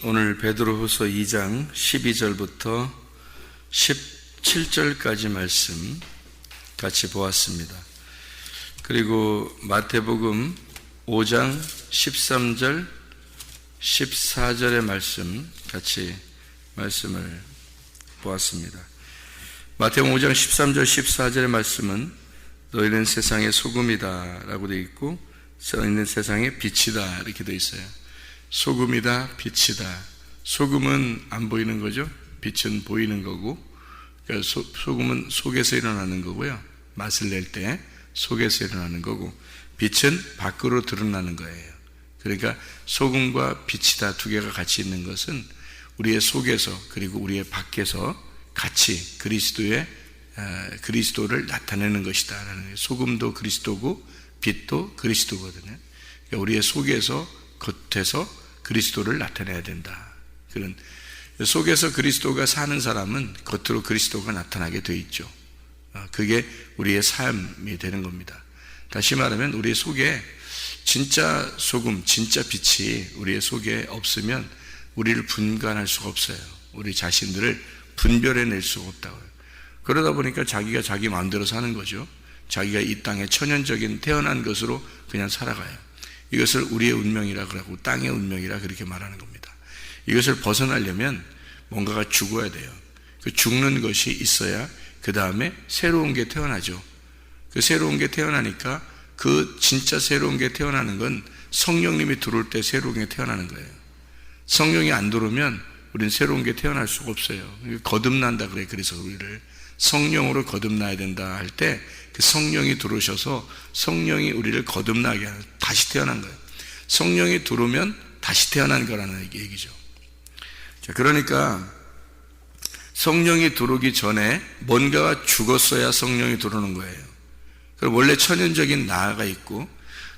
오늘 베드로후서 2장 12절부터 17절까지 말씀 같이 보았습니다. 그리고 마태복음 5장 13절 14절의 말씀 같이 말씀을 보았습니다. 마태복음 5장 13절 14절의 말씀은 너희는 세상의 소금이다 라고 되어 있고 너희는 세상의 빛이다 이렇게 되어 있어요. 소금이다, 빛이다. 소금은 안 보이는 거죠. 빛은 보이는 거고, 그러니까 소금은 속에서 일어나는 거고요. 맛을 낼 때 속에서 일어나는 거고, 빛은 밖으로 드러나는 거예요. 그러니까 소금과 빛이다 두 개가 같이 있는 것은 우리의 속에서 그리고 우리의 밖에서 같이 그리스도를 나타내는 것이다 라는 거예요. 소금도 그리스도고 빛도 그리스도거든요. 그러니까 우리의 속에서 겉에서 그리스도를 나타내야 된다. 그런 속에서 그리스도가 사는 사람은 겉으로 그리스도가 나타나게 돼 있죠. 그게 우리의 삶이 되는 겁니다. 다시 말하면 우리 속에 진짜 소금, 진짜 빛이 우리의 속에 없으면 우리를 분간할 수가 없어요. 우리 자신들을 분별해낼 수가 없다고요. 그러다 보니까 자기가 자기 마음대로 사는 거죠. 자기가 이 땅에 천연적인 태어난 것으로 그냥 살아가요. 이것을 우리의 운명이라 그러고 땅의 운명이라 그렇게 말하는 겁니다. 이것을 벗어나려면 뭔가가 죽어야 돼요. 그 죽는 것이 있어야 그 다음에 새로운 게 태어나죠. 그 새로운 게 태어나니까 그 진짜 새로운 게 태어나는 건 성령님이 들어올 때 새로운 게 태어나는 거예요. 성령이 안 들어오면 우리는 새로운 게 태어날 수가 없어요. 거듭난다 그래. 그래서 우리를 성령으로 거듭나야 된다 할 때 그 성령이 들어오셔서 성령이 우리를 거듭나게 하는, 다시 태어난 거예요. 성령이 들어오면 다시 태어난 거라는 얘기죠. 자, 그러니까 성령이 들어오기 전에 뭔가가 죽었어야 성령이 들어오는 거예요. 그럼 원래 천연적인 나가 있고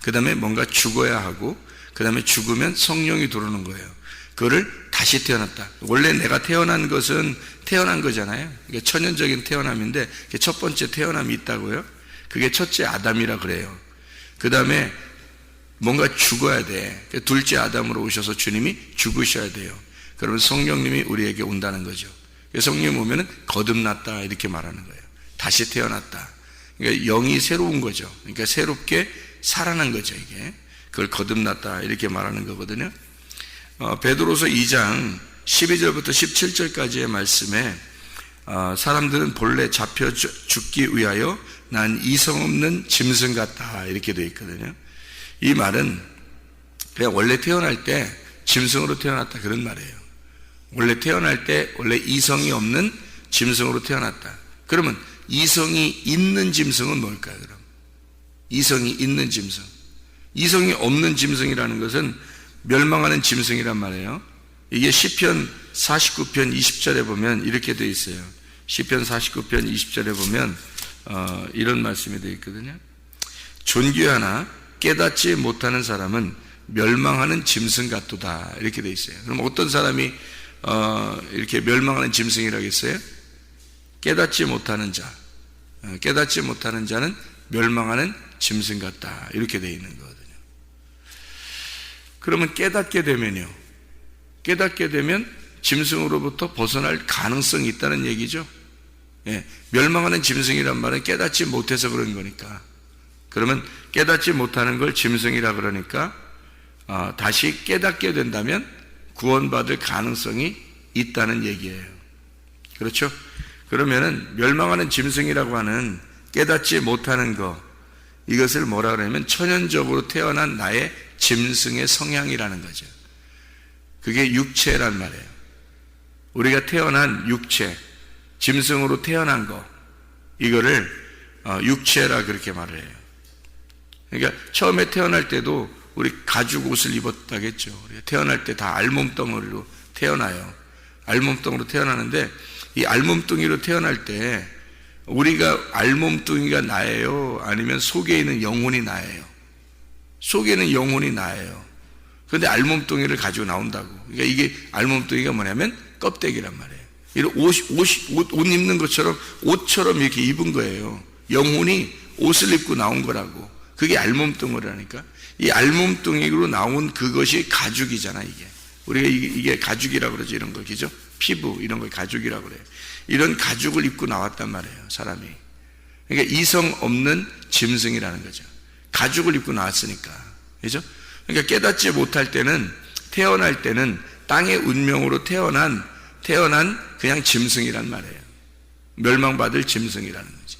그 다음에 뭔가 죽어야 하고 그 다음에 죽으면 성령이 들어오는 거예요. 그거를 다시 태어났다. 원래 내가 태어난 것은 태어난 거잖아요. 그러니까 천연적인 태어남인데 첫 번째 태어남이 있다고요. 그게 첫째 아담이라 그래요. 그 다음에 뭔가 죽어야 돼. 둘째 아담으로 오셔서 주님이 죽으셔야 돼요. 그러면 성령님이 우리에게 온다는 거죠. 성령이 오면은 거듭났다 이렇게 말하는 거예요. 다시 태어났다. 그러니까 영이 새로운 거죠. 그러니까 새롭게 살아난 거죠. 이게 그걸 거듭났다 이렇게 말하는 거거든요. 베드로서 2장 12절부터 17절까지의 말씀에 사람들은 본래 잡혀 죽기 위하여 난 이성 없는 짐승 같다 이렇게 되어 있거든요. 이 말은 그냥 원래 태어날 때 짐승으로 태어났다 그런 말이에요. 원래 태어날 때 원래 이성이 없는 짐승으로 태어났다. 그러면 이성이 있는 짐승은 뭘까요? 그럼 이성이 있는 짐승, 이성이 없는 짐승이라는 것은 멸망하는 짐승이란 말이에요. 이게 시편 49편 20절에 보면 이렇게 되어 있어요. 시편 49편 20절에 보면 이런 말씀이 되어 있거든요. 존귀하나 깨닫지 못하는 사람은 멸망하는 짐승 같도다 이렇게 되어 있어요. 그럼 어떤 사람이 이렇게 멸망하는 짐승이라고 했어요? 깨닫지 못하는 자. 깨닫지 못하는 자는 멸망하는 짐승 같다 이렇게 되어 있는 거거든요. 그러면 깨닫게 되면요, 깨닫게 되면 짐승으로부터 벗어날 가능성이 있다는 얘기죠. 예, 멸망하는 짐승이란 말은 깨닫지 못해서 그런 거니까. 그러면 깨닫지 못하는 걸 짐승이라 그러니까 다시 깨닫게 된다면 구원받을 가능성이 있다는 얘기예요. 그렇죠? 그러면은 멸망하는 짐승이라고 하는 깨닫지 못하는 거, 이것을 뭐라 그러냐면 천연적으로 태어난 나의 짐승의 성향이라는 거죠. 그게 육체란 말이에요. 우리가 태어난 육체, 짐승으로 태어난 거, 이거를 육체라 그렇게 말을 해요. 그러니까 처음에 태어날 때도 우리 가죽 옷을 입었다겠죠. 우리가 태어날 때 다 알몸덩어리로 태어나요. 알몸뚱이로 태어나는데 이 알몸뚱이로 태어날 때 우리가 알몸뚱이가 나예요? 아니면 속에 있는 영혼이 나예요? 속에 있는 영혼이 나예요. 그런데 알몸뚱이를 가지고 나온다고. 그러니까 이게 알몸뚱이가 뭐냐면 껍데기란 말이에요. 이런 옷 입는 것처럼 옷처럼 이렇게 입은 거예요. 영혼이 옷을 입고 나온 거라고. 그게 알몸뚱이라니까. 이 알몸뚱이로 나온 그것이 가죽이잖아. 이게 우리가 이게 가죽이라고 그러죠. 이런 거, 그죠? 피부, 이런 걸 가죽이라고 그래요. 이런 가죽을 입고 나왔단 말이에요, 사람이. 그러니까 이성 없는 짐승이라는 거죠. 가죽을 입고 나왔으니까. 그죠? 그러니까 깨닫지 못할 때는, 태어날 때는 땅의 운명으로 태어난 그냥 짐승이란 말이에요. 멸망받을 짐승이라는 거지.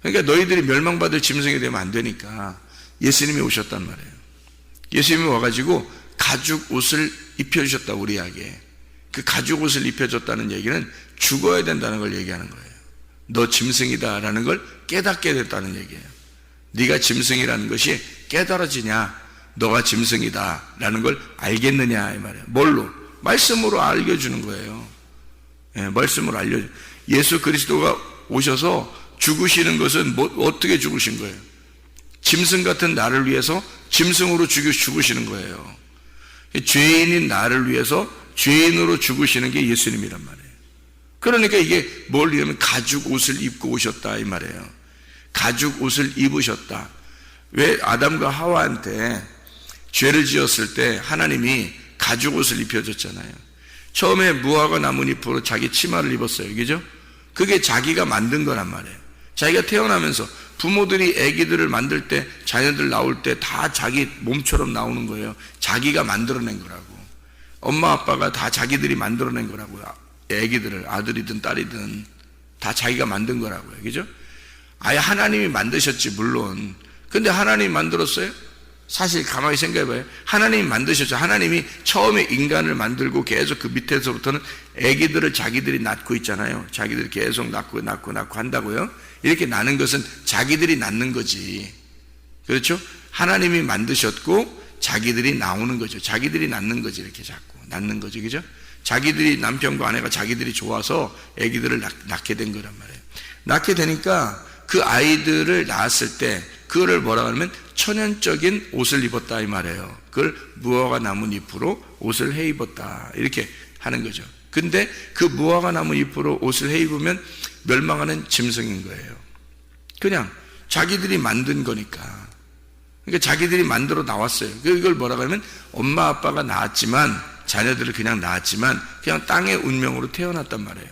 그러니까 너희들이 멸망받을 짐승이 되면 안 되니까 예수님이 오셨단 말이에요. 예수님이 와가지고 가죽 옷을 입혀주셨다, 우리에게. 그 가죽 옷을 입혀줬다는 얘기는 죽어야 된다는 걸 얘기하는 거예요. 너 짐승이다라는 걸 깨닫게 됐다는 얘기예요. 네가 짐승이라는 것이 깨달아지냐, 너가 짐승이다라는 걸 알겠느냐 이 말이에요. 뭘로? 말씀으로 알려주는 거예요. 말씀으로 알려줘. 예수 그리스도가 오셔서 죽으시는 것은 어떻게 죽으신 거예요? 짐승 같은 나를 위해서 짐승으로 죽으시는 거예요. 죄인인 나를 위해서 죄인으로 죽으시는 게 예수님이란 말이에요. 그러니까 이게 뭘 이러면 가죽 옷을 입고 오셨다 이 말이에요. 가죽 옷을 입으셨다. 왜 아담과 하와한테 죄를 지었을 때 하나님이 가죽 옷을 입혀줬잖아요. 처음에 무화과 나뭇잎으로 자기 치마를 입었어요. 그죠? 그게 자기가 만든 거란 말이에요. 자기가 태어나면서 부모들이 아기들을 만들 때, 자녀들 나올 때 다 자기 몸처럼 나오는 거예요. 자기가 만들어낸 거라고. 엄마 아빠가 다 자기들이 만들어낸 거라고요. 아기들을, 아들이든 딸이든 다 자기가 만든 거라고요. 그죠? 아예 하나님이 만드셨지 물론. 근데 하나님이 만들었어요? 사실 가만히 생각해봐요. 하나님이 만드셨죠. 하나님이 처음에 인간을 만들고 계속 그 밑에서부터는 아기들을 자기들이 낳고 있잖아요. 자기들이 계속 낳고 한다고요. 이렇게 낳는 것은 자기들이 낳는 거지. 그렇죠? 하나님이 만드셨고 자기들이 나오는 거죠. 자기들이 낳는 거지. 이렇게 자꾸 낳는 거죠. 그죠? 자기들이, 남편과 아내가 자기들이 좋아서 아기들을 낳게 된 거란 말이에요. 낳게 되니까 그 아이들을 낳았을 때 그거를 뭐라고 하냐면 천연적인 옷을 입었다 이 말이에요. 그걸 무화과 나뭇잎으로 옷을 해 입었다 이렇게 하는 거죠. 근데 그 무화과 나뭇잎으로 옷을 해 입으면 멸망하는 짐승인 거예요. 그냥 자기들이 만든 거니까. 그러니까 자기들이 만들어 나왔어요. 이걸 뭐라고 하면 엄마 아빠가 낳았지만, 자녀들을 그냥 낳았지만 그냥 땅의 운명으로 태어났단 말이에요.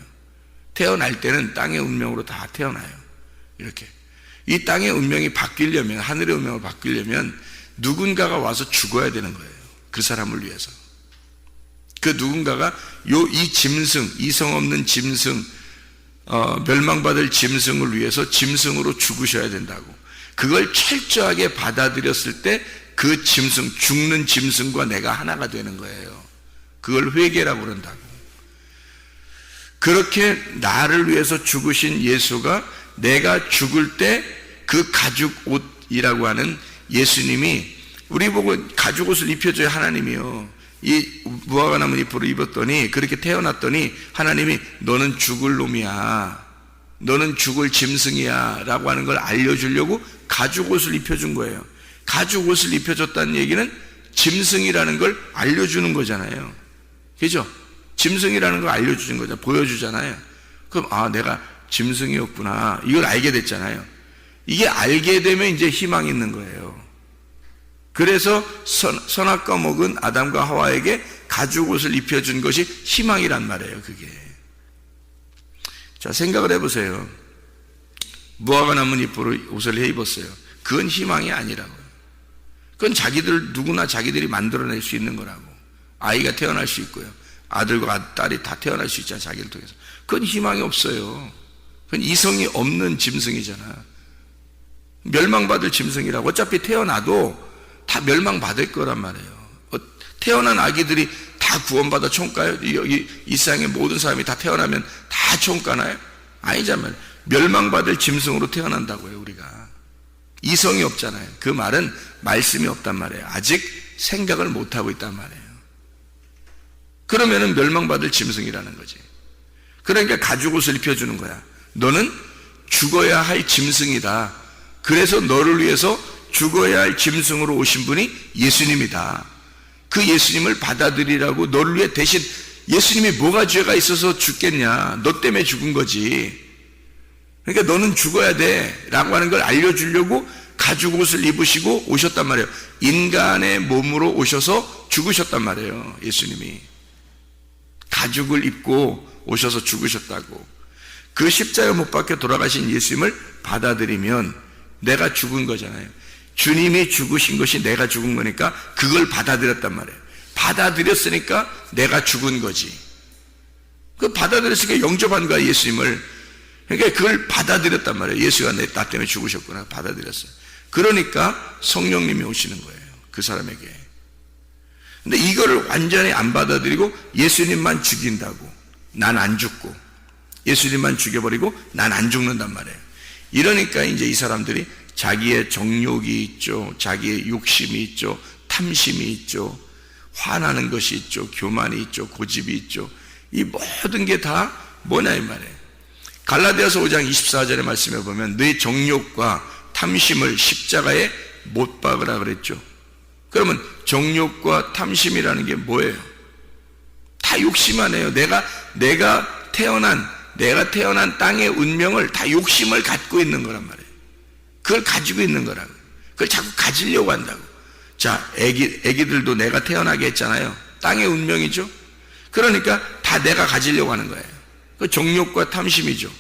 태어날 때는 땅의 운명으로 다 태어나요. 이렇게. 이 땅의 운명이 바뀌려면, 하늘의 운명을 바뀌려면 누군가가 와서 죽어야 되는 거예요. 그 사람을 위해서. 그 누군가가 이 짐승, 이성 없는 짐승, 멸망받을 짐승을 위해서 짐승으로 죽으셔야 된다고. 그걸 철저하게 받아들였을 때 그 짐승, 죽는 짐승과 내가 하나가 되는 거예요. 그걸 회개라고 그런다고. 그렇게 나를 위해서 죽으신 예수가 내가 죽을 때 그 가죽 옷이라고 하는 예수님이 우리 보고 가죽 옷을 입혀줘요. 하나님이요. 이 무화과 나뭇잎으로 입었더니, 그렇게 태어났더니 하나님이 너는 죽을 놈이야, 너는 죽을 짐승이야 라고 하는 걸 알려주려고 가죽 옷을 입혀준 거예요. 가죽 옷을 입혀줬다는 얘기는 짐승이라는 걸 알려주는 거잖아요. 그죠? 짐승이라는 걸 알려주는 거잖아요. 보여주잖아요. 그럼 내가 짐승이었구나, 이걸 알게 됐잖아요. 이게 알게 되면 이제 희망이 있는 거예요. 그래서 선악과 먹은 아담과 하와에게 가죽 옷을 입혀준 것이 희망이란 말이에요. 그게. 자, 생각을 해보세요. 무화과 나뭇잎으로 옷을 해 입었어요. 그건 희망이 아니라고요. 그건 누구나 자기들이 만들어낼 수 있는 거라고. 아이가 태어날 수 있고요. 아들과 딸이 다 태어날 수 있잖아요. 자기를 통해서. 그건 희망이 없어요. 그건 이성이 없는 짐승이잖아. 멸망받을 짐승이라고. 어차피 태어나도 다 멸망받을 거란 말이에요. 태어난 아기들이 다 구원받아 총가요? 이 세상의 모든 사람이 다 태어나면 다 총가나요? 아니잖아요. 멸망받을 짐승으로 태어난다고요. 우리가 이성이 없잖아요. 그 말은 말씀이 없단 말이에요. 아직 생각을 못하고 있단 말이에요. 그러면은 멸망받을 짐승이라는 거지. 그러니까 가죽 옷을 입혀주는 거야. 너는 죽어야 할 짐승이다. 그래서 너를 위해서 죽어야 할 짐승으로 오신 분이 예수님이다. 그 예수님을 받아들이라고, 너를 위해 대신. 예수님이 뭐가 죄가 있어서 죽겠냐, 너 때문에 죽은 거지. 그러니까 너는 죽어야 돼 라고 하는 걸 알려주려고 가죽 옷을 입으시고 오셨단 말이에요. 인간의 몸으로 오셔서 죽으셨단 말이에요. 예수님이 가죽을 입고 오셔서 죽으셨다고. 그 십자가 못 박혀 돌아가신 예수님을 받아들이면 내가 죽은 거잖아요. 주님이 죽으신 것이 내가 죽은 거니까 그걸 받아들였단 말이에요. 받아들였으니까 내가 죽은 거지. 그 받아들였으니까 영접한 거야, 예수님을. 그러니까 그걸 받아들였단 말이에요. 예수가 나 때문에 죽으셨구나. 받아들였어요. 그러니까 성령님이 오시는 거예요, 그 사람에게. 근데 이거를 완전히 안 받아들이고 예수님만 죽인다고, 난 안 죽고, 예수님만 죽여버리고 난 안 죽는단 말이에요. 이러니까 이제 이 사람들이 자기의 정욕이 있죠, 자기의 욕심이 있죠, 탐심이 있죠, 화나는 것이 있죠, 교만이 있죠, 고집이 있죠. 이 모든 게 다 뭐냐 이 말이에요. 갈라디아서 5장 24절의 말씀에 보면 너희 정욕과 탐심을 십자가에 못 박으라 그랬죠. 그러면 정욕과 탐심이라는 게 뭐예요? 다 욕심 아니에요. 내가 태어난 땅의 운명을 다 욕심을 갖고 있는 거란 말이에요. 그걸 가지고 있는 거라고. 그걸 자꾸 가지려고 한다고. 자, 애기들도 내가 태어나게 했잖아요. 땅의 운명이죠. 그러니까 다 내가 가지려고 하는 거예요. 그 정욕과 탐심이죠.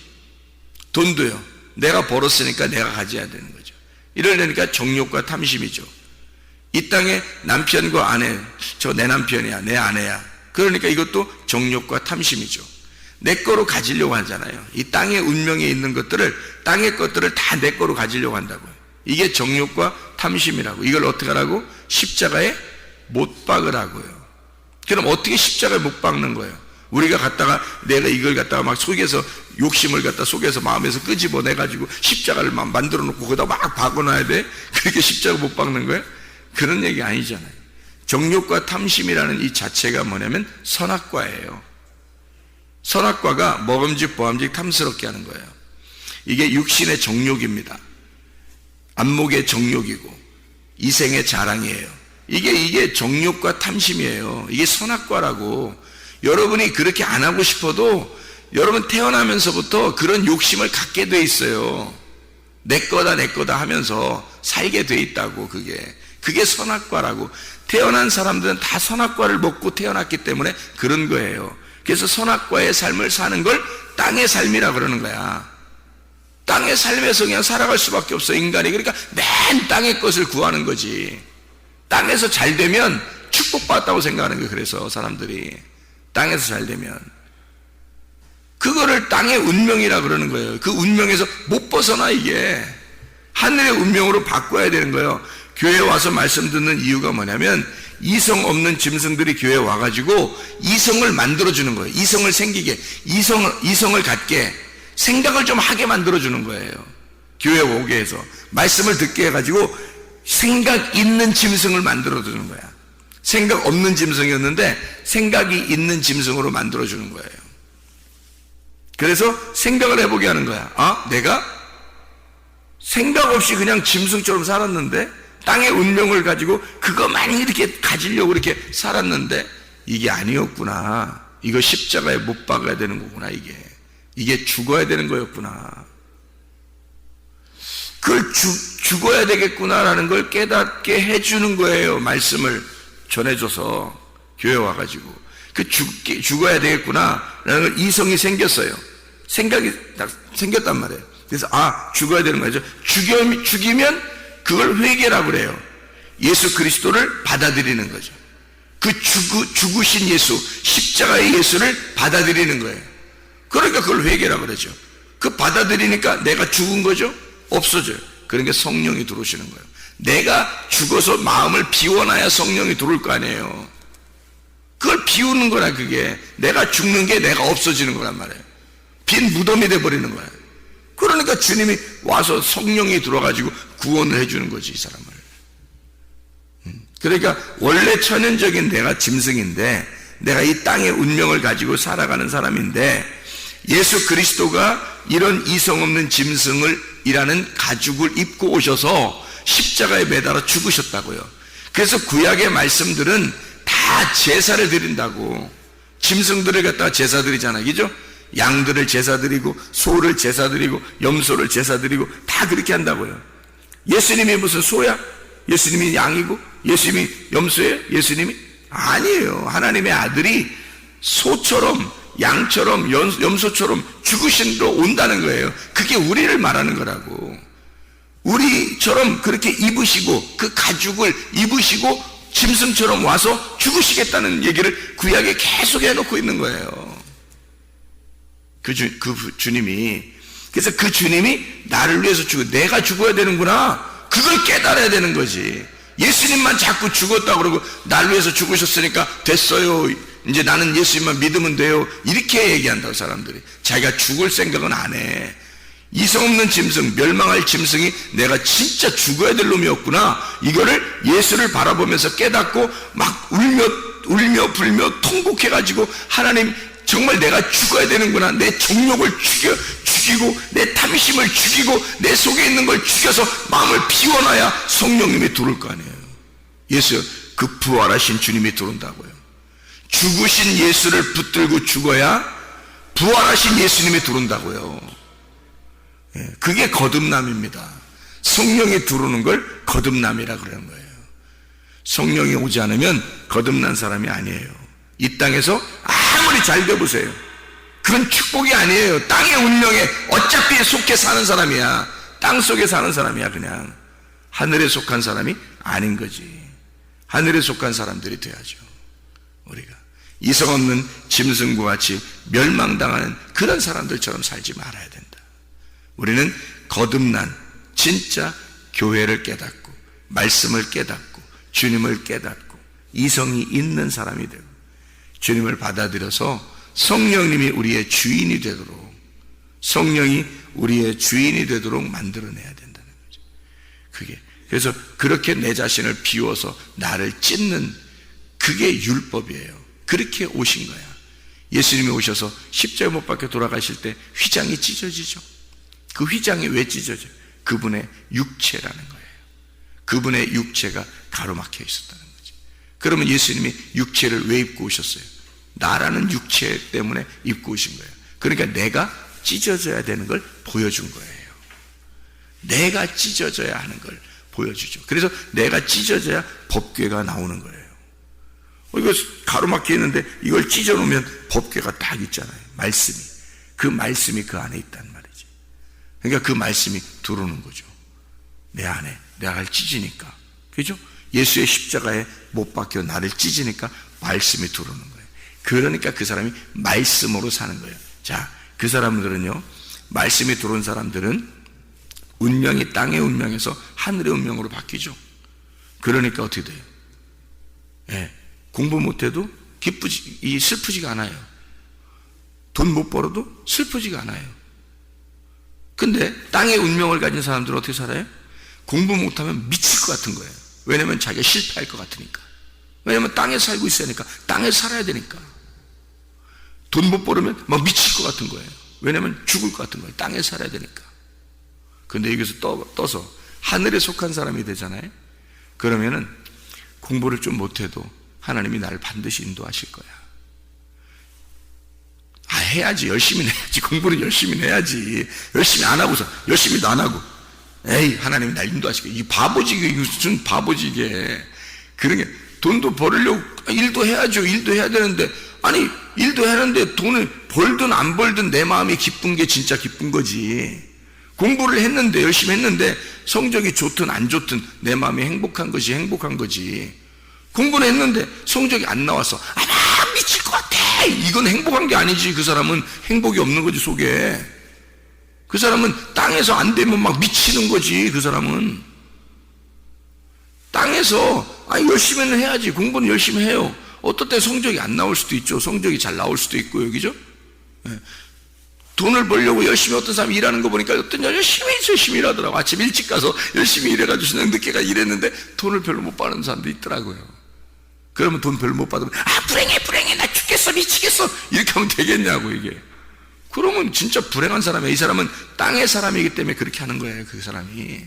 돈도요. 내가 벌었으니까 내가 가져야 되는 거죠. 이러려니까 정욕과 탐심이죠. 이 땅에 남편과 아내, 저 내 남편이야, 내 아내야. 그러니까 이것도 정욕과 탐심이죠. 내 거로 가지려고 하잖아요. 이 땅의 운명에 있는 것들을, 땅의 것들을 다 내 거로 가지려고 한다고요. 이게 정욕과 탐심이라고. 이걸 어떻게 하라고? 십자가에 못 박으라고요. 그럼 어떻게 십자가에 못 박는 거예요? 우리가 갖다가 내가 이걸 갖다가 막 속에서 욕심을 갖다 속에서 마음에서 끄집어내가지고 십자가를 막 만들어 놓고 거기다 막 박아놔야 돼? 그렇게 십자가 못 박는 거예요? 그런 얘기 아니잖아요. 정욕과 탐심이라는 이 자체가 뭐냐면 선악과예요. 선악과가 먹음직 보암직 탐스럽게 하는 거예요. 이게 육신의 정욕입니다. 안목의 정욕이고 이생의 자랑이에요. 이게 정욕과 탐심이에요. 이게 선악과라고. 여러분이 그렇게 안 하고 싶어도 여러분 태어나면서부터 그런 욕심을 갖게 돼 있어요. 내 거다 하면서 살게 돼 있다고. 그게 선악과라고. 태어난 사람들은 다 선악과를 먹고 태어났기 때문에 그런 거예요. 그래서 선악과의 삶을 사는 걸 땅의 삶이라 그러는 거야. 땅의 삶에서 그냥 살아갈 수밖에 없어, 인간이. 그러니까 맨 땅의 것을 구하는 거지. 땅에서 잘 되면 축복받았다고 생각하는 거예요. 그래서 사람들이 땅에서 잘 되면 그거를 땅의 운명이라 그러는 거예요. 그 운명에서 못 벗어나. 이게 하늘의 운명으로 바꿔야 되는 거예요. 교회에 와서 말씀 듣는 이유가 뭐냐면 이성 없는 짐승들이 교회에 와가지고 이성을 만들어주는 거예요. 이성을 생기게, 이성을 갖게, 생각을 좀 하게 만들어주는 거예요. 교회에 오게 해서 말씀을 듣게 해가지고 생각 있는 짐승을 만들어주는 거야. 생각 없는 짐승이었는데 생각이 있는 짐승으로 만들어주는 거예요. 그래서 생각을 해보게 하는 거야. 아, 내가 생각 없이 그냥 짐승처럼 살았는데, 땅의 운명을 가지고 그것만 이렇게 가지려고 이렇게 살았는데 이게 아니었구나. 이거 십자가에 못 박아야 되는 거구나. 이게 죽어야 되는 거였구나. 그걸 죽어야 되겠구나라는 걸 깨닫게 해주는 거예요. 말씀을 전해줘서 교회 와가지고 죽어야 되겠구나라는 걸 이성이 생겼어요. 생각이 딱 생겼단 말이에요. 그래서 죽어야 되는 거죠. 죽이면 그걸 회개라고 그래요. 예수 그리스도를 받아들이는 거죠. 그 죽으신 예수, 십자가의 예수를 받아들이는 거예요. 그러니까 그걸 회개라고 그러죠. 그 받아들이니까 내가 죽은 거죠? 없어져요. 그러니까 성령이 들어오시는 거예요. 내가 죽어서 마음을 비워놔야 성령이 들어올 거 아니에요. 그걸 비우는 거라. 그게 내가 죽는 게 내가 없어지는 거란 말이에요. 빈 무덤이 돼버리는 거예요. 그러니까 주님이 와서 성령이 들어가지고 구원을 해주는 거지, 이 사람을. 그러니까 원래 천연적인 내가 짐승인데, 내가 이 땅의 운명을 가지고 살아가는 사람인데, 예수 그리스도가 이런 이성 없는 짐승을 이라는 가죽을 입고 오셔서 십자가에 매달아 죽으셨다고요. 그래서 구약의 말씀들은 다 제사를 드린다고. 짐승들을 갖다가 제사 드리잖아요, 그죠? 양들을 제사 드리고 소를 제사 드리고 염소를 제사 드리고 다 그렇게 한다고요. 예수님이 무슨 소야? 예수님이 양이고 예수님이 염소예요? 예수님이? 아니에요. 하나님의 아들이 소처럼 양처럼 염소처럼 죽으신으로 온다는 거예요. 그게 우리를 말하는 거라고. 우리처럼 그렇게 입으시고 그 가죽을 입으시고 짐승처럼 와서 죽으시겠다는 얘기를 구약에 계속 해놓고 있는 거예요. 그 주님이. 그래서 그 주님이 나를 위해서 내가 죽어야 되는구나, 그걸 깨달아야 되는 거지. 예수님만 자꾸 죽었다고 그러고 나를 위해서 죽으셨으니까 됐어요, 이제 나는 예수님만 믿으면 돼요, 이렇게 얘기한다고. 사람들이 자기가 죽을 생각은 안 해. 이성 없는 짐승, 멸망할 짐승이 내가 진짜 죽어야 될 놈이었구나, 이거를 예수를 바라보면서 깨닫고 막 울며 불며 통곡해가지고 하나님 정말 내가 죽어야 되는구나, 내 정욕을 죽이고 내 탐심을 죽이고 내 속에 있는 걸 죽여서 마음을 비워놔야 성령님이 들어올 거 아니에요. 예수, 그 부활하신 주님이 들어온다고요. 죽으신 예수를 붙들고 죽어야 부활하신 예수님이 들어온다고요. 그게 거듭남입니다. 성령이 들어오는 걸 거듭남이라 그러는 거예요. 성령이 오지 않으면 거듭난 사람이 아니에요. 이 땅에서 아무리 잘 되보세요, 그건 축복이 아니에요. 땅의 운명에 어차피 속해 사는 사람이야. 땅 속에 사는 사람이야. 그냥 하늘에 속한 사람이 아닌 거지. 하늘에 속한 사람들이 돼야죠. 우리가 이성 없는 짐승과 같이 멸망당하는 그런 사람들처럼 살지 말아야 된다. 우리는 거듭난 진짜 교회를 깨닫고 말씀을 깨닫고 주님을 깨닫고 이성이 있는 사람이 되고 주님을 받아들여서 성령님이 우리의 주인이 되도록, 성령이 우리의 주인이 되도록 만들어내야 된다는 거죠. 그게 그래서 그렇게 내 자신을 비워서 나를 찢는, 그게 율법이에요. 그렇게 오신 거야. 예수님이 오셔서 십자가 못 박혀 돌아가실 때 휘장이 찢어지죠. 그 휘장이 왜 찢어져요? 그분의 육체라는 거예요. 그분의 육체가 가로막혀 있었다는 거죠. 그러면 예수님이 육체를 왜 입고 오셨어요? 나라는 육체 때문에 입고 오신 거예요. 그러니까 내가 찢어져야 되는 걸 보여준 거예요. 내가 찢어져야 하는 걸 보여주죠. 그래서 내가 찢어져야 법궤가 나오는 거예요. 이거 가로막혀 있는데 이걸 찢어 놓으면 법궤가 딱 있잖아요. 말씀이. 그 말씀이 그 안에 있단 말이지. 그러니까 그 말씀이 들어오는 거죠. 내 안에 내가 찢으니까. 그죠? 예수의 십자가에 못 박혀 나를 찢으니까 말씀이 들어오는 거예요. 그러니까 그 사람이 말씀으로 사는 거예요. 자, 그 사람들은요, 말씀이 들어온 사람들은 운명이 땅의 운명에서 하늘의 운명으로 바뀌죠. 그러니까 어떻게 돼요? 공부 못해도 슬프지가 않아요. 돈 못 벌어도 슬프지가 않아요. 근데 땅의 운명을 가진 사람들은 어떻게 살아요? 공부 못하면 미칠 것 같은 거예요. 왜냐면 자기가 실패할 것 같으니까. 왜냐면 땅에 살고 있으니까. 땅에 살아야 되니까. 돈 못 벌으면 막 미칠 것 같은 거예요. 왜냐면 죽을 것 같은 거예요. 땅에 살아야 되니까. 근데 여기서 떠서 하늘에 속한 사람이 되잖아요. 그러면은 공부를 좀 못해도 하나님이 나를 반드시 인도하실 거야. 해야지. 열심히 해야지. 공부를 열심히 해야지. 열심히 안 하고서, 열심히도 안 하고, 에이, 하나님이 날 인도하실 거야. 이 바보지, 이게 무슨 바보지, 이게. 그런 게, 돈도 벌으려고, 일도 해야죠. 일도 해야 되는데, 아니, 일도 하는데 돈을 벌든 안 벌든 내 마음이 기쁜 게 진짜 기쁜 거지. 공부를 했는데, 열심히 했는데, 성적이 좋든 안 좋든 내 마음이 행복한 것이 행복한 거지. 공부를 했는데 성적이 안 나와서 미칠 것 같아, 이건 행복한 게 아니지. 그 사람은 행복이 없는 거지. 속에 그 사람은 땅에서 안 되면 막 미치는 거지. 그 사람은 땅에서 열심히는 해야지. 공부는 열심히 해요. 어떨 때 성적이 안 나올 수도 있죠. 성적이 잘 나올 수도 있고. 여기죠. 돈을 벌려고 열심히 어떤 사람이 일하는 거 보니까 어떤 년 열심히 일하더라고. 아침 일찍 가서 열심히 일해가지고 저녁 늦게까지 일했는데 돈을 별로 못 받는 사람도 있더라고요. 그러면 돈 별로 못 받으면 불행해 나 죽겠어 미치겠어 이렇게 하면 되겠냐고. 이게 그러면 진짜 불행한 사람이에요. 이 사람은 땅의 사람이기 때문에 그렇게 하는 거예요. 그 사람이.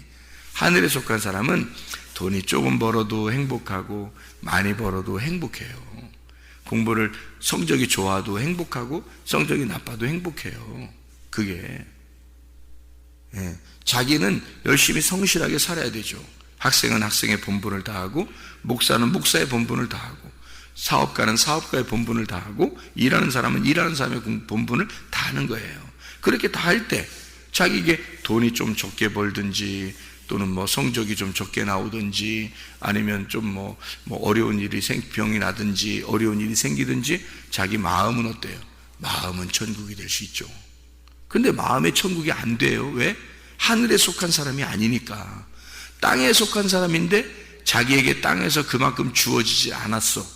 하늘에 속한 사람은 돈이 조금 벌어도 행복하고 많이 벌어도 행복해요. 공부를 성적이 좋아도 행복하고 성적이 나빠도 행복해요. 그게 자기는 열심히 성실하게 살아야 되죠. 학생은 학생의 본분을 다하고, 목사는 목사의 본분을 다하고, 사업가는 사업가의 본분을 다하고, 일하는 사람은 일하는 사람의 본분을 다하는 거예요. 그렇게 다 할 때 자기에게 돈이 좀 적게 벌든지, 또는 뭐 성적이 좀 적게 나오든지, 아니면 좀 뭐 어려운 일이 병이 나든지 어려운 일이 생기든지, 자기 마음은 어때요? 마음은 천국이 될 수 있죠. 근데 마음의 천국이 안 돼요. 왜? 하늘에 속한 사람이 아니니까. 땅에 속한 사람인데 자기에게 땅에서 그만큼 주어지지 않았어.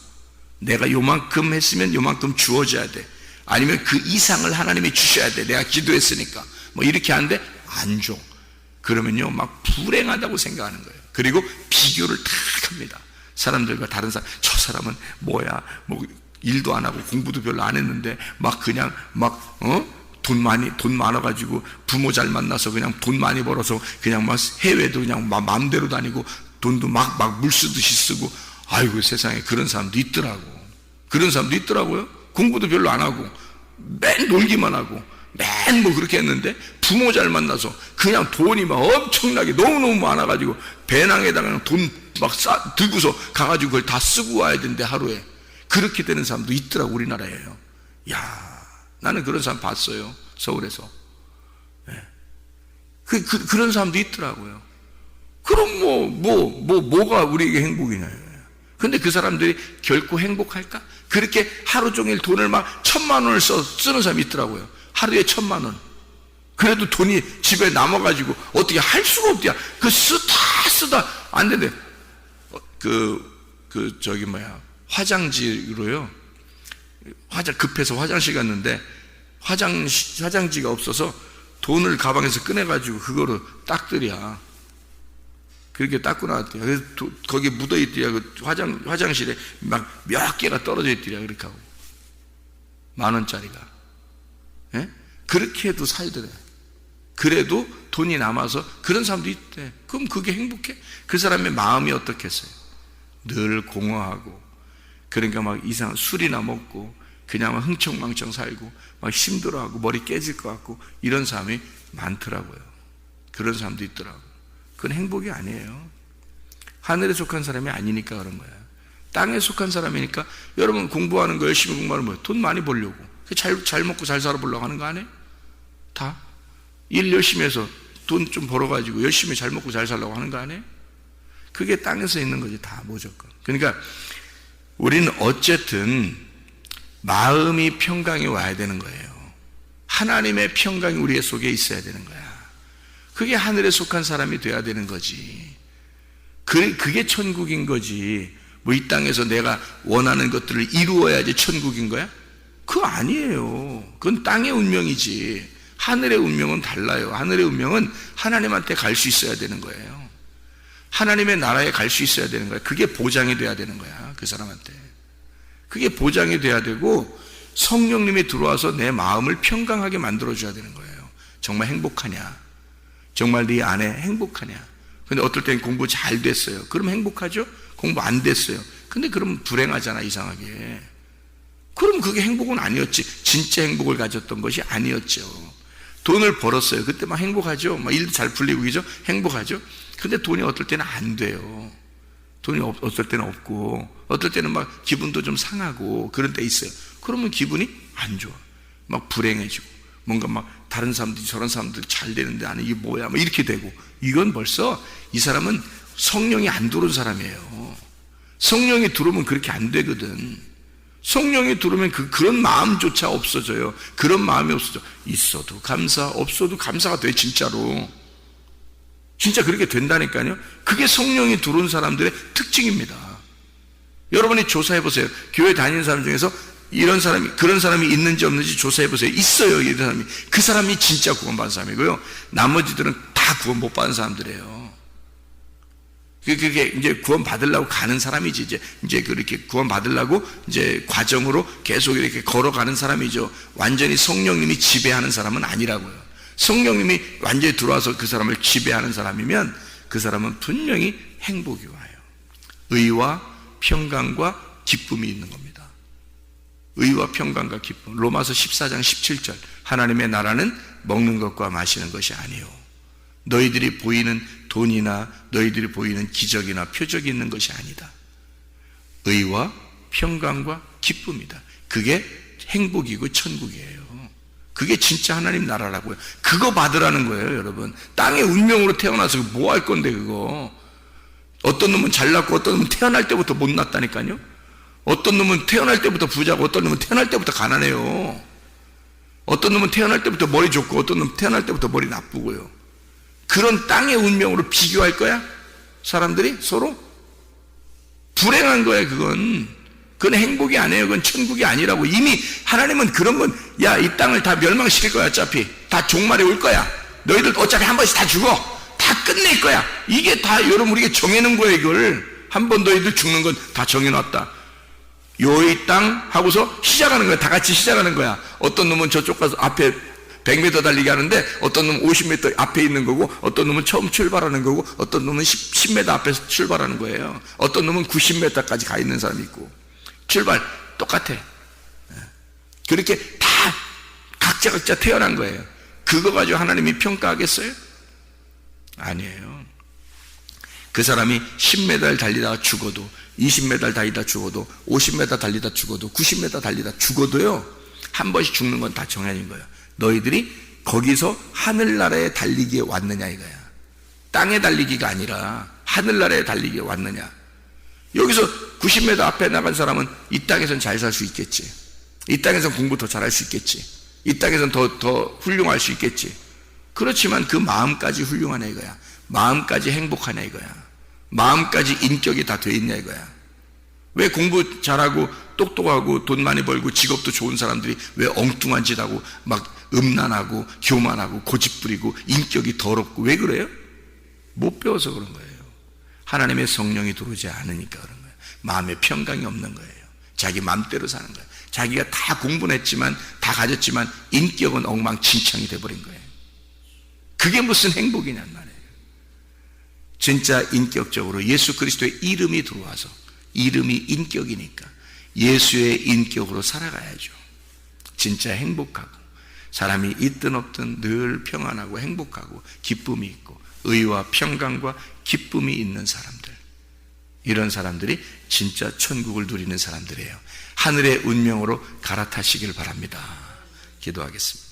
내가 요만큼 했으면 요만큼 주어져야 돼. 아니면 그 이상을 하나님이 주셔야 돼. 내가 기도했으니까. 뭐 이렇게 하는데 안 줘. 그러면요, 막 불행하다고 생각하는 거예요. 그리고 비교를 탁 합니다. 사람들과 다른 사람, 저 사람은 뭐야, 뭐 일도 안 하고 공부도 별로 안 했는데 막 그냥 막 돈 많아가지고 부모 잘 만나서 그냥 돈 많이 벌어서 그냥 막 해외도 그냥 마음대로 다니고 돈도 막 물 쓰듯이 쓰고, 아이고 세상에 그런 사람도 있더라고. 그런 사람도 있더라고요. 공부도 별로 안 하고 맨 놀기만 하고 맨 뭐 그렇게 했는데 부모 잘 만나서 그냥 돈이 막 엄청나게 너무너무 많아가지고 배낭에다가 돈 막 들고서 가가지고 그걸 다 쓰고 와야 되는데 하루에. 그렇게 되는 사람도 있더라고, 우리나라에요. 야, 나는 그런 사람 봤어요, 서울에서. 그런 사람도 있더라고요. 그럼 뭐가 우리에게 행복이냐. 근데 그 사람들이 결코 행복할까? 그렇게 하루 종일 돈을 막 1,000만 원을 쓰는 사람이 있더라고요. 하루에 1,000만 원. 그래도 돈이 집에 남아가지고 어떻게 할 수가 없대요. 쓰다 안 되는데, 화장지로요. 급해서 화장실 갔는데 화장지가 없어서 돈을 가방에서 꺼내가지고 그거로 닦더랴. 그렇게 닦고 나왔대요. 그래서 거기 묻어있더랴. 그 화장실에 막 몇 개가 떨어져 있더랴. 그렇게 하고. 10,000원짜리가. 예? 그렇게 해도 살더래. 그래도 돈이 남아서 그런 사람도 있대. 그럼 그게 행복해? 그 사람의 마음이 어떻겠어요? 늘 공허하고, 그러니까 막 술이나 먹고 그냥 막 흥청망청 살고 막 힘들어하고 머리 깨질 것 같고 이런 사람이 많더라고요. 그런 사람도 있더라고요. 그건 행복이 아니에요. 하늘에 속한 사람이 아니니까 그런 거야. 땅에 속한 사람이니까. 여러분 공부하는 거, 열심히 공부하는 거예요. 돈 많이 벌려고, 잘 먹고 잘 살아보려고 하는 거 아니에요? 다 일 열심히 해서 돈 좀 벌어가지고 열심히 잘 먹고 잘 살려고 하는 거 아니에요? 그게 땅에서 있는 거지, 다 무조건. 그러니까 우리는 어쨌든 마음이 평강이 와야 되는 거예요. 하나님의 평강이 우리 속에 있어야 되는 거야. 그게 하늘에 속한 사람이 돼야 되는 거지. 그게 천국인 거지. 뭐 이 땅에서 내가 원하는 것들을 이루어야지 천국인 거야? 그거 아니에요. 그건 땅의 운명이지. 하늘의 운명은 달라요. 하늘의 운명은 하나님한테 갈 수 있어야 되는 거예요. 하나님의 나라에 갈 수 있어야 되는 거야. 그게 보장이 돼야 되는 거야, 그 사람한테. 그게 보장이 돼야 되고, 성령님이 들어와서 내 마음을 평강하게 만들어줘야 되는 거예요. 정말 행복하냐? 정말 네 안에 행복하냐? 근데 어떨 땐 공부 잘 됐어요. 그럼 행복하죠? 공부 안 됐어요. 근데 그럼 불행하잖아, 이상하게. 그럼 그게 행복은 아니었지. 진짜 행복을 가졌던 것이 아니었죠. 돈을 벌었어요. 그때 막 행복하죠. 막 일도 잘 풀리고, 그죠? 행복하죠? 근데 돈이 어떨 때는 안 돼요. 돈이 어떨 때는 없고, 어떨 때는 막 기분도 좀 상하고, 그런 때 있어요. 그러면 기분이 안 좋아. 막 불행해지고, 뭔가 막 다른 사람들이 저런 사람들이 잘 되는데 나는 이게 뭐야, 막 이렇게 되고. 이건 벌써 이 사람은 성령이 안 들어온 사람이에요. 성령이 들어오면 그렇게 안 되거든. 성령이 들어오면 그런 마음조차 없어져요. 그런 마음이 없어져. 있어도 감사, 없어도 감사가 돼, 진짜로. 진짜 그렇게 된다니까요. 그게 성령이 들어온 사람들의 특징입니다. 여러분이 조사해보세요. 교회 다니는 사람 중에서 그런 사람이 있는지 없는지 조사해보세요. 있어요, 이런 사람이. 그 사람이 진짜 구원받은 사람이고요. 나머지들은 다 구원 못 받은 사람들이에요. 그게 이제 구원 받으려고 가는 사람이지. 이제 그렇게 구원 받으려고 이제 과정으로 계속 이렇게 걸어가는 사람이죠. 완전히 성령님이 지배하는 사람은 아니라고요. 성령님이 완전히 들어와서 그 사람을 지배하는 사람이면 그 사람은 분명히 행복이 와요. 의와 평강과 기쁨이 있는 겁니다. 의와 평강과 기쁨. 로마서 14장 17절. 하나님의 나라는 먹는 것과 마시는 것이 아니요 너희들이 보이는 돈이나 너희들이 보이는 기적이나 표적이 있는 것이 아니다. 의와 평강과 기쁨이다. 그게 행복이고 천국이에요. 그게 진짜 하나님 나라라고요. 그거 받으라는 거예요, 여러분. 땅의 운명으로 태어나서 뭐 할 건데, 그거. 어떤 놈은 잘났고 어떤 놈은 태어날 때부터 못났다니까요. 어떤 놈은 태어날 때부터 부자고 어떤 놈은 태어날 때부터 가난해요. 어떤 놈은 태어날 때부터 머리 좋고 어떤 놈은 태어날 때부터 머리 나쁘고요. 그런 땅의 운명으로 비교할 거야? 사람들이 서로? 불행한 거야, 그건. 그건 행복이 아니에요. 그건 천국이 아니라고. 이미 하나님은 그런 건, 야, 이 땅을 다 멸망시킬 거야, 어차피. 다 종말에 올 거야. 너희들 어차피 한 번씩 다 죽어. 다 끝낼 거야. 이게 다 여러분 우리가 정해놓은 거예요. 이걸 한 번 너희들 죽는 건 다 정해놨다. 요이 땅 하고서 시작하는 거야. 다 같이 시작하는 거야. 어떤 놈은 저쪽 가서 앞에 100m 달리기 하는데 어떤 놈은 50m 앞에 있는 거고 어떤 놈은 처음 출발하는 거고 어떤 놈은 10m 앞에서 출발하는 거예요. 어떤 놈은 90m까지 가 있는 사람이 있고. 출발 똑같아. 그렇게 다 각자 태어난 거예요. 그거 가지고 하나님이 평가하겠어요? 아니에요. 그 사람이 10m 달리다가 죽어도 20m 달리다 죽어도 50m 달리다 죽어도 90m 달리다 죽어도요, 한 번씩 죽는 건 다 정해진 거예요. 너희들이 거기서 하늘나라에 달리기에 왔느냐 이거야. 땅에 달리기가 아니라 하늘나라에 달리기에 왔느냐. 여기서 90m 앞에 나간 사람은 이 땅에선 잘 살 수 있겠지. 이 땅에선 공부 더 잘할 수 있겠지. 이 땅에선 더 훌륭할 수 있겠지. 그렇지만 그 마음까지 훌륭하냐 이거야. 마음까지 행복하냐 이거야. 마음까지 인격이 다 돼 있냐 이거야. 왜 공부 잘하고 똑똑하고 돈 많이 벌고 직업도 좋은 사람들이 왜 엉뚱한 짓 하고 막 음란하고 교만하고 고집부리고 인격이 더럽고 왜 그래요? 못 배워서 그런 거예요. 하나님의 성령이 들어오지 않으니까 그런 거예요. 마음에 평강이 없는 거예요. 자기 마음대로 사는 거예요. 자기가 다 공부는 했지만 다 가졌지만 인격은 엉망진창이 돼버린 거예요. 그게 무슨 행복이냔 말이에요. 진짜 인격적으로 예수 그리스도의 이름이 들어와서, 이름이 인격이니까 예수의 인격으로 살아가야죠. 진짜 행복하고 사람이 있든 없든 늘 평안하고 행복하고 기쁨이 있고 의와 평강과 기쁨이 있는 사람들, 이런 사람들이 진짜 천국을 누리는 사람들이에요. 하늘의 운명으로 갈아타시길 바랍니다. 기도하겠습니다.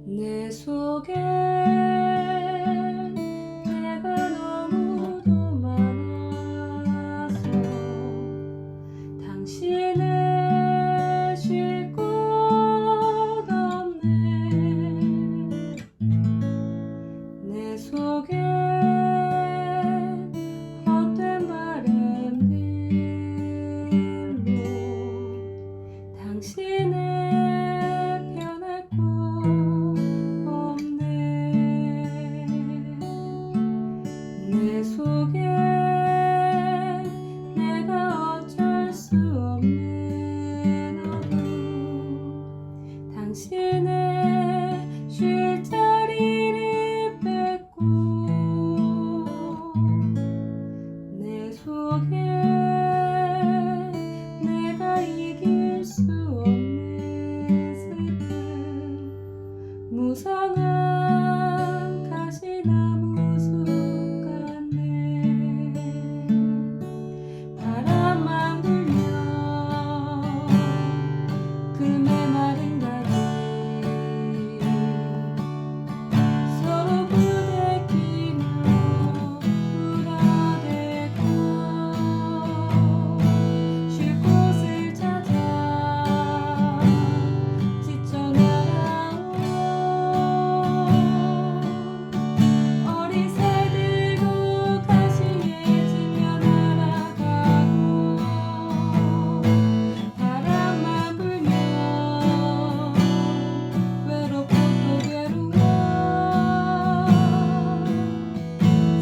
내 속에 내가 너무도 많아서 당신을 쉴 곳 없네. 내 속에 헛된 바램들로 당신을 변할 곳 내 속에 내가 어쩔 수 없는 어둠, 당신의 쉴 자리를 뺏고 내 속에 내가 이길 수 없는 슬픔, 무성한 가시나무 숲 같네. 바람만 불면 그 메마른 가지 서로 부대끼며 울어대고 쉴 곳을 찾아 지쳐 나가오. 어린 새 들고 가시에 지며 날아가고 바람만 불면 외롭고 또 괴로워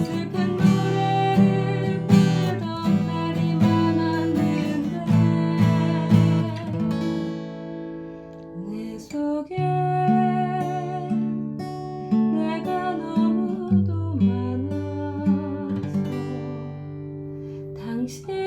슬픈 노래를 부르던 날이 많았는데 내 속에 내가 너무도 많아서 당신